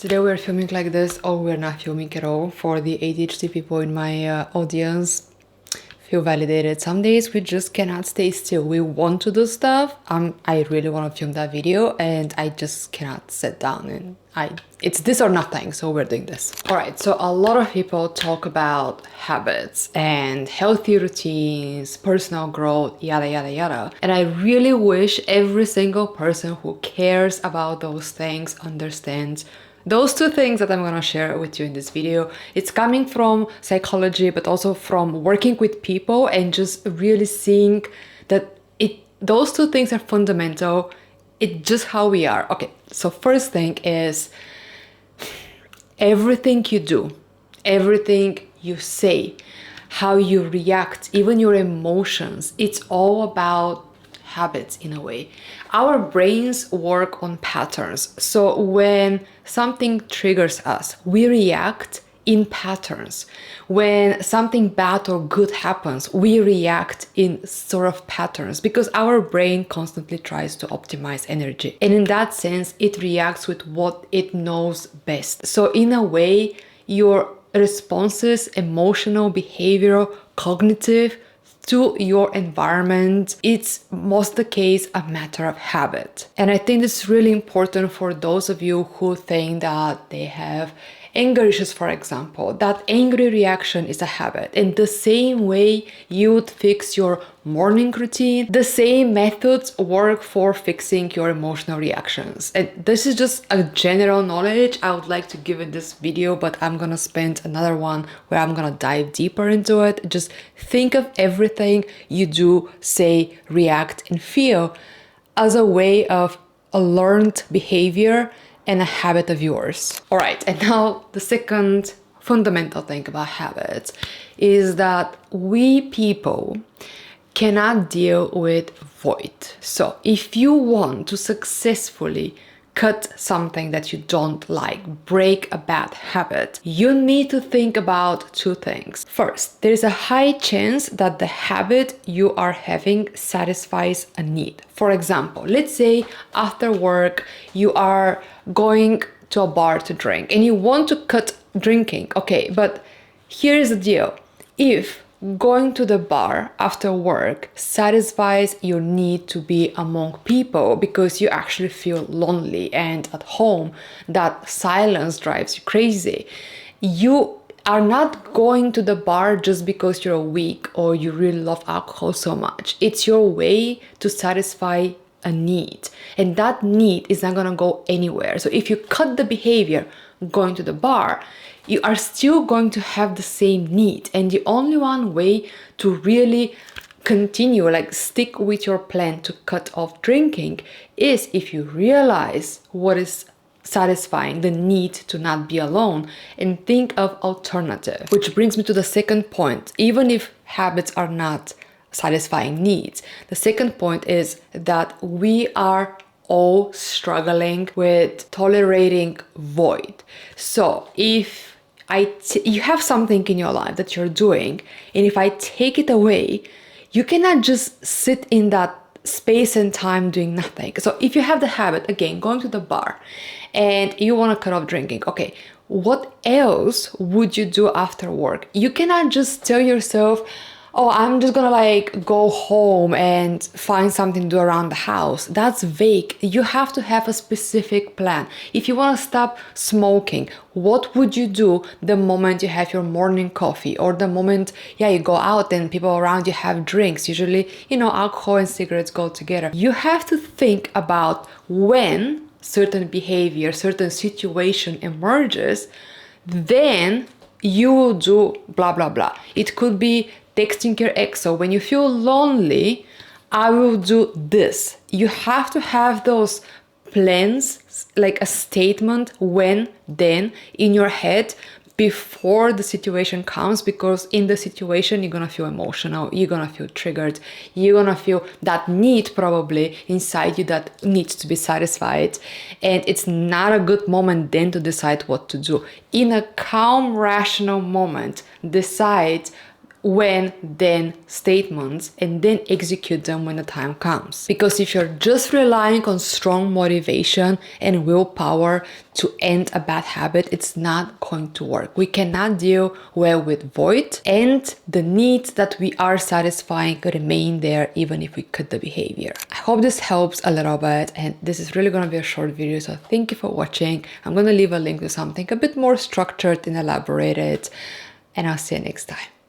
Today we're filming like this, or we're not filming at all. For the ADHD people in my audience, feel validated. Some days we just cannot stay still. We want to do stuff. I really want to film that video and I just cannot sit down, and it's this or nothing, so we're doing this. All right, so a lot of people talk about habits and healthy routines, personal growth, yada yada yada, and I really wish every single person who cares about those things understands those two things that I'm gonna share with you in this video. It's coming from psychology, but also from working with people and just really seeing that those two things are fundamental. It's just how we are. Okay, so first thing is everything you do, everything you say, how you react, even your emotions, it's all about habits in a way. Our brains work on patterns. So when something triggers us, we react in patterns. When something bad or good happens, we react in sort of patterns because our brain constantly tries to optimize energy. And in that sense, it reacts with what it knows best. So in a way, your responses, emotional, behavioral, cognitive, to your environment, it's most the case a matter of habit. And I think this is really important for those of you who think that they have anger issues, for example. That angry reaction is a habit. In the same way you would fix your morning routine, the same methods work for fixing your emotional reactions. And this is just a general knowledge I would like to give in this video, but I'm gonna spend another one where I'm gonna dive deeper into it. Just think of everything you do, say, react, and feel as a way of a learned behavior and a habit of yours. All right, and now the second fundamental thing about habits is that we people cannot deal with void. So if you want to successfully cut something that you don't like, break a bad habit, you need to think about two things. First, there is a high chance that the habit you are having satisfies a need. For example, let's say after work you are going to a bar to drink and you want to cut drinking. Okay, but here's the deal. If going to the bar after work satisfies your need to be among people because you actually feel lonely, and at home that silence drives you crazy, you are not going to the bar just because you're weak or you really love alcohol so much. It's your way to satisfy a need, and that need is not gonna go anywhere. So if you cut the behavior going to the bar, you are still going to have the same need, and the only one way to really continue, like stick with your plan to cut off drinking, is if you realize what is satisfying the need to not be alone and think of alternative. Which brings me to the second point. Even if habits are not satisfying needs, the second point is that we are all struggling with tolerating void. So if you have something in your life that you're doing, and if I take it away, you cannot just sit in that space and time doing nothing. So if you have the habit, again, going to the bar and you want to cut off drinking, okay, what else would you do after work? You cannot just tell yourself, oh, I'm just gonna like go home and find something to do around the house. That's vague. You have to have a specific plan. If you want to stop smoking, what would you do the moment you have your morning coffee, or the moment, you go out and people around you have drinks? Usually, alcohol and cigarettes go together. You have to think about when certain behavior, certain situation emerges, then you will do blah, blah, blah. It could be texting your ex. So when you feel lonely, I will do this. You have to have those plans, like a statement when, then in your head before the situation comes, because in the situation you're gonna feel emotional, you're gonna feel triggered, you're gonna feel that need probably inside you that needs to be satisfied, and it's not a good moment then to decide what to do. In a calm, rational moment, decide when then statements and then execute them when the time comes. Because if you're just relying on strong motivation and willpower to end a bad habit, it's not going to work. We cannot deal well with void, and the needs that we are satisfying remain there even if we cut the behavior. I hope this helps a little bit, and this is really going to be a short video, so thank you for watching. I'm going to leave a link to something a bit more structured and elaborated, and I'll see you next time.